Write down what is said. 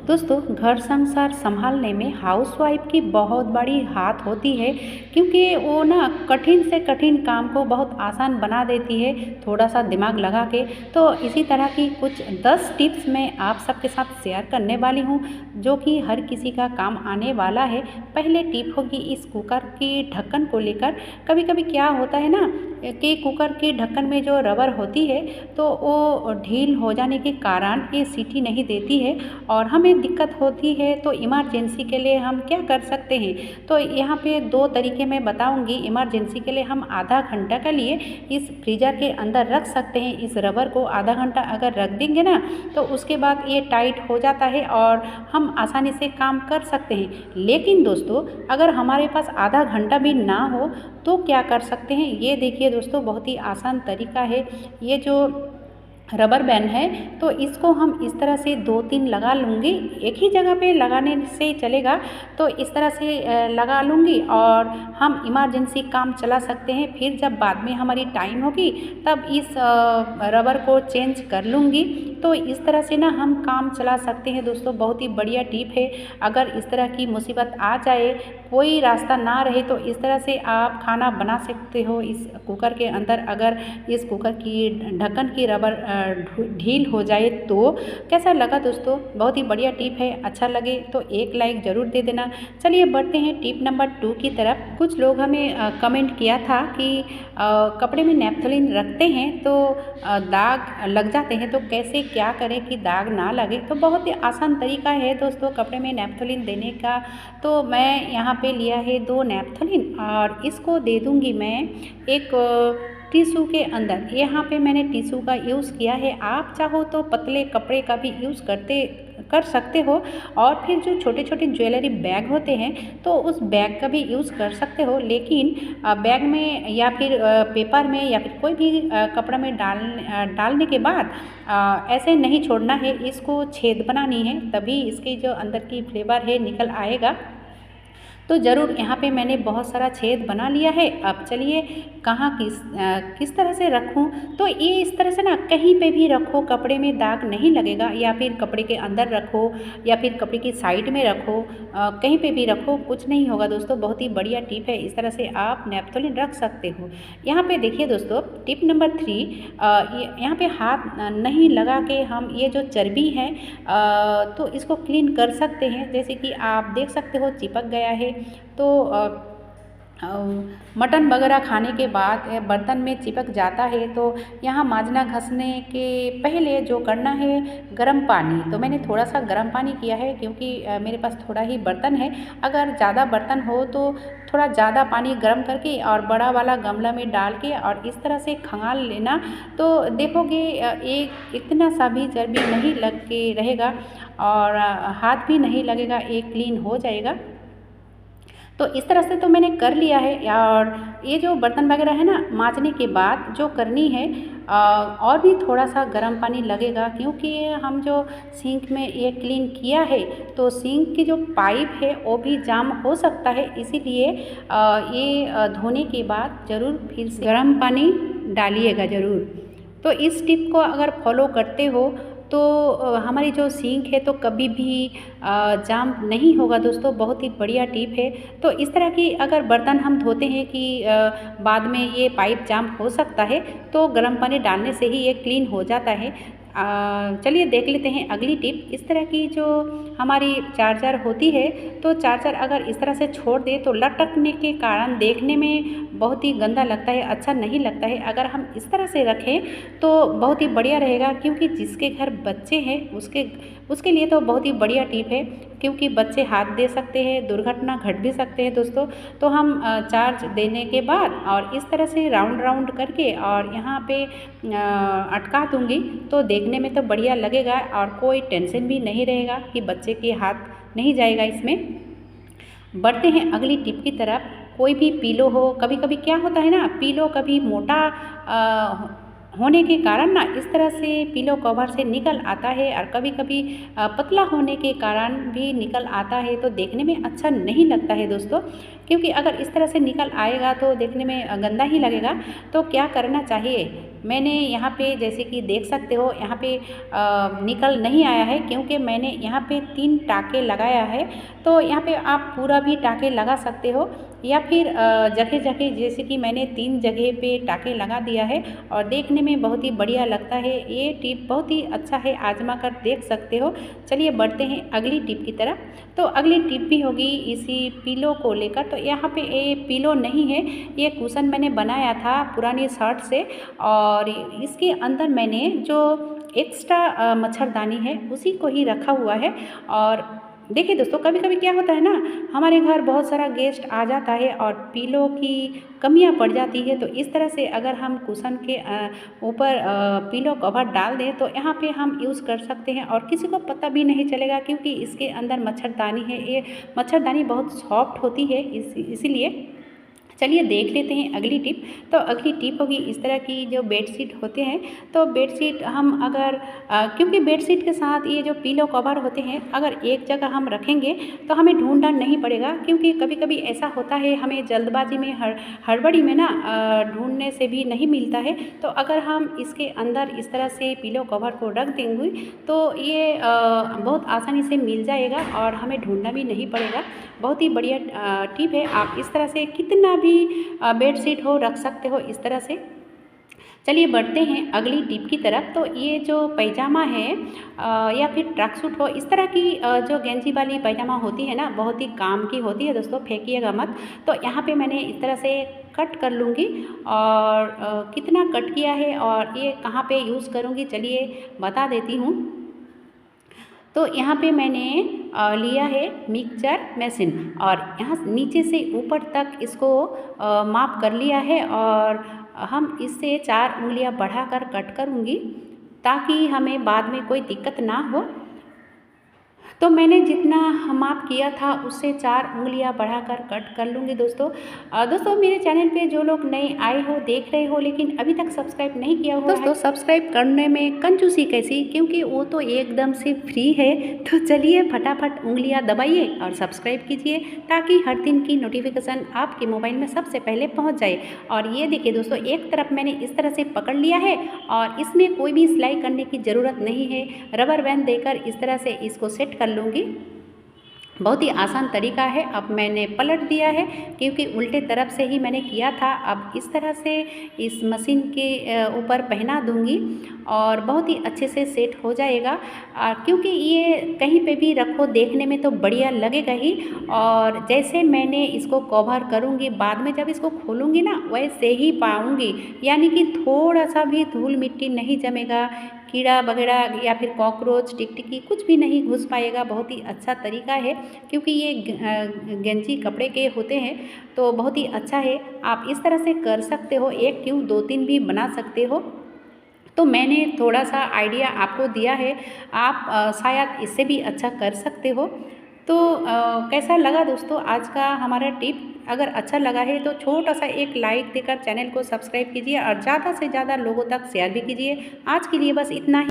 दोस्तों, घर संसार संभालने में हाउसवाइफ की बहुत बड़ी हाथ होती है, क्योंकि वो ना कठिन से कठिन काम को बहुत आसान बना देती है थोड़ा सा दिमाग लगा के। तो इसी तरह की कुछ 10 टिप्स मैं आप सबके साथ शेयर करने वाली हूँ, जो कि हर किसी का काम आने वाला है। पहले टिप होगी इस कुकर की ढक्कन को लेकर। कभी कभी क्या होता है ना कि कुकर के ढक्कन में जो रबर होती है, तो वो ढील हो जाने के कारण ये सीटी नहीं देती है और हमें दिक्कत होती है। तो इमरजेंसी के लिए हम क्या कर सकते हैं, तो यहाँ पे 2 तरीके मैं बताऊंगी। इमरजेंसी के लिए हम आधा घंटा के लिए इस फ्रीज़र के अंदर रख सकते हैं। इस रबर को आधा घंटा अगर रख देंगे ना, तो उसके बाद ये टाइट हो जाता है और हम आसानी से काम कर सकते हैं। लेकिन दोस्तों, अगर हमारे पास आधा घंटा भी ना हो तो क्या कर सकते हैं, ये देखिए दोस्तों, बहुत ही आसान तरीका है। ये जो रबर बैंड है, तो इसको हम इस तरह से 2-3 लगा लूँगी। एक ही जगह पे लगाने से चलेगा, तो इस तरह से लगा लूँगी और हम इमरजेंसी काम चला सकते हैं। फिर जब बाद में हमारी टाइम होगी तब इस रबर को चेंज कर लूँगी। तो इस तरह से ना हम काम चला सकते हैं दोस्तों। बहुत ही बढ़िया टिप है। अगर इस तरह की मुसीबत आ जाए, कोई रास्ता ना रहे, तो इस तरह से आप खाना बना सकते हो इस कुकर के अंदर। अगर इस कुकर की ढक्कन की रबर ढील हो जाए तो। कैसा लगा दोस्तों? बहुत ही बढ़िया टिप है। अच्छा लगे तो एक लाइक ज़रूर दे देना। चलिए बढ़ते हैं टिप नंबर 2 की तरफ। कुछ लोग हमें कमेंट किया था कि कपड़े में नैपथलीन रखते हैं तो दाग लग जाते हैं, तो कैसे क्या करें कि दाग ना लगे। तो बहुत ही आसान तरीका है दोस्तों कपड़े में नैपथलीन देने का। तो मैं यहाँ पे लिया है 2 नैपथलीन और इसको दे दूँगी मैं एक टिशू के अंदर। यहाँ पे मैंने टिशू का यूज़ किया है। आप चाहो तो पतले कपड़े का भी यूज़ कर सकते हो, और फिर जो छोटे छोटे ज्वेलरी बैग होते हैं, तो उस बैग का भी यूज़ कर सकते हो। लेकिन बैग में या फिर पेपर में या फिर कोई भी कपड़ा में डालने के बाद ऐसे नहीं छोड़ना है, इसको छेद बनानी है, तभी इसके जो अंदर की फ्लेवर है निकल आएगा। तो ज़रूर यहाँ पे मैंने बहुत सारा छेद बना लिया है। अब चलिए कहाँ किस तरह से रखूँ, तो ये इस तरह से ना कहीं पे भी रखो, कपड़े में दाग नहीं लगेगा। या फिर कपड़े के अंदर रखो या फिर कपड़े की साइड में रखो, कहीं पे भी रखो, कुछ नहीं होगा दोस्तों। बहुत ही बढ़िया टिप है। इस तरह से आप नैपथलीन रख सकते हो। यहाँ पे देखिए दोस्तों, टिप नंबर 3, यहाँ पे हाथ नहीं लगा के हम ये जो चर्बी है तो इसको क्लीन कर सकते हैं। जैसे कि आप देख सकते हो चिपक गया है, तो मटन वगैरह खाने के बाद बर्तन में चिपक जाता है, तो यहाँ मांजना घसने के पहले जो करना है, गर्म पानी। तो मैंने थोड़ा सा गर्म पानी किया है, क्योंकि मेरे पास थोड़ा ही बर्तन है। अगर ज़्यादा बर्तन हो तो थोड़ा ज़्यादा पानी गर्म करके और बड़ा वाला गमला में डाल के और इस तरह से खंगाल लेना, तो देखोगे एक इतना सा भी चर्बी नहीं लग के रहेगा और हाथ भी नहीं लगेगा, एक क्लीन हो जाएगा। तो इस तरह से तो मैंने कर लिया है। और ये जो बर्तन वगैरह है ना, मांजने के बाद जो करनी है, और भी थोड़ा सा गर्म पानी लगेगा, क्योंकि हम जो सिंक में ये क्लीन किया है, तो सिंक की जो पाइप है वो भी जाम हो सकता है। इसीलिए ये धोने के बाद ज़रूर फिर से गर्म पानी डालिएगा ज़रूर। तो इस टिप को अगर फॉलो करते हो तो हमारी जो सिंक है तो कभी भी जाम नहीं होगा दोस्तों। बहुत ही बढ़िया टिप है। तो इस तरह की अगर बर्तन हम धोते हैं कि बाद में ये पाइप जाम हो सकता है, तो गर्म पानी डालने से ही ये क्लीन हो जाता है। चलिए देख लेते हैं अगली टिप। इस तरह की जो हमारी चार्जर होती है, तो चार्जर अगर इस तरह से छोड़ दे तो लटकने के कारण देखने में बहुत ही गंदा लगता है, अच्छा नहीं लगता है। अगर हम इस तरह से रखें तो बहुत ही बढ़िया रहेगा, क्योंकि जिसके घर बच्चे हैं उसके लिए तो बहुत ही बढ़िया टिप है, क्योंकि बच्चे हाथ दे सकते हैं, दुर्घटना घट भी सकते हैं दोस्तों। तो हम चार्ज देने के बाद और इस तरह से राउंड राउंड करके और यहाँ पे अटका दूँगी, तो देखने में तो बढ़िया लगेगा और कोई टेंशन भी नहीं रहेगा कि बच्चे के हाथ नहीं जाएगा इसमें। बढ़ते हैं अगली टिप की तरफ। कोई भी पीलो हो, कभी कभी क्या होता है ना, पीलो कभी मोटा होने के कारण ना इस तरह से पिलो कवर से निकल आता है, और कभी कभी पतला होने के कारण भी निकल आता है, तो देखने में अच्छा नहीं लगता है दोस्तों। क्योंकि अगर इस तरह से निकल आएगा तो देखने में गंदा ही लगेगा। तो क्या करना चाहिए, मैंने यहाँ पे जैसे कि देख सकते हो यहाँ पे निकल नहीं आया है, क्योंकि मैंने यहाँ पे 3 टाँके लगाया है। तो यहाँ पे आप पूरा भी टाँके लगा सकते हो, या फिर जगह जगह जैसे कि मैंने 3 जगह पे टाँके लगा दिया है और देखने में बहुत ही बढ़िया लगता है। ये टिप बहुत ही अच्छा है, आजमा कर देख सकते हो। चलिए बढ़ते हैं अगली टिप की तरफ। तो अगली टिप भी होगी इसी पिलो को लेकर। तो यहाँ पे ये पिलो नहीं है, ये कुशन मैंने बनाया था पुरानी शर्ट से, और इसके अंदर मैंने जो एक्स्ट्रा मच्छरदानी है उसी को ही रखा हुआ है। और देखिए दोस्तों, कभी कभी क्या होता है ना, हमारे घर बहुत सारा गेस्ट आ जाता है और पिलो की कमियां पड़ जाती है। तो इस तरह से अगर हम कुशन के ऊपर पिलो कवर डाल दें तो यहाँ पे हम यूज़ कर सकते हैं और किसी को पता भी नहीं चलेगा, क्योंकि इसके अंदर मच्छरदानी है। ये मच्छरदानी बहुत सॉफ्ट होती है, इसीलिए। चलिए देख लेते हैं अगली टिप। तो अगली टिप होगी इस तरह की, जो बेडशीट होते हैं, तो बेडशीट हम अगर क्योंकि बेडशीट के साथ ये जो पिलो कवर होते हैं, अगर एक जगह हम रखेंगे तो हमें ढूंढना नहीं पड़ेगा, क्योंकि कभी कभी ऐसा होता है हमें जल्दबाजी में हड़बड़ी में ना ढूंढने से भी नहीं मिलता है। तो अगर हम इसके अंदर इस तरह से पिलो कवर को रख देंगे तो ये बहुत आसानी से मिल जाएगा और हमें ढूंढना भी नहीं पड़ेगा। बहुत ही बढ़िया टिप है। आप इस तरह से कितना भी बेडशीट हो रख सकते हो इस तरह से। चलिए बढ़ते हैं अगली टिप की तरफ। तो ये जो पैजामा है या फिर ट्रक सूट हो, इस तरह की जो गेंजी वाली पैजामा होती है ना, बहुत ही काम की होती है दोस्तों, फेंकिएगा मत। तो यहाँ पे मैंने इस तरह से कट कर लूँगी, और कितना कट किया है और ये कहाँ पे यूज़ करूँगी चलिए बता देती हूँ। तो यहाँ पे मैंने लिया है मिक्सचर मशीन, और यहाँ नीचे से ऊपर तक इसको माप कर लिया है, और हम इससे 4 उंगलियाँ बढ़ाकर कट करूँगी ताकि हमें बाद में कोई दिक्कत ना हो। तो मैंने जितना माप किया था उससे 4 उंगलियां बढ़ाकर कट कर लूँगी दोस्तों। दोस्तों मेरे चैनल पे जो लोग नए आए हो, देख रहे हो, लेकिन अभी तक सब्सक्राइब नहीं किया हुआ दोस्तों, सब्सक्राइब करने में कंजूसी कैसी, क्योंकि वो तो एकदम से फ्री है। तो चलिए फटाफट उंगलियां दबाइए और सब्सक्राइब कीजिए, ताकि हर दिन की नोटिफिकेशन आपके मोबाइल में सबसे पहले पहुँच जाए। और ये देखिए दोस्तों, एक तरफ मैंने इस तरह से पकड़ लिया है और इसमें कोई भी सिलाई करने की ज़रूरत नहीं है। रबर बैंड देकर इस तरह से इसको सेट कर लूँगी। बहुत ही आसान तरीका है। अब मैंने पलट दिया है, क्योंकि उल्टे तरफ से ही मैंने किया था। अब इस तरह से इस मशीन के ऊपर पहना दूंगी और बहुत ही अच्छे से सेट हो जाएगा। क्योंकि ये कहीं पे भी रखो देखने में तो बढ़िया लगेगा ही, और जैसे मैंने इसको कवर करूंगी, बाद में जब इसको खोलूंगी ना, वैसे ही पाऊंगी, यानी कि थोड़ा सा भी धूल मिट्टी नहीं जमेगा, कीड़ा वगैरह या फिर कॉकरोच टिकटिकी कुछ भी नहीं घुस पाएगा। बहुत ही अच्छा तरीका है, क्योंकि ये गेंजी कपड़े के होते हैं, तो बहुत ही अच्छा है। आप इस तरह से कर सकते हो, एक क्यों 2-3 भी बना सकते हो। तो मैंने थोड़ा सा आइडिया आपको दिया है, आप शायद इससे भी अच्छा कर सकते हो। तो कैसा लगा दोस्तों आज का हमारा टिप? अगर अच्छा लगा है तो छोटा सा एक लाइक देकर चैनल को सब्सक्राइब कीजिए और ज़्यादा से ज़्यादा लोगों तक शेयर भी कीजिए। आज के लिए बस इतना ही।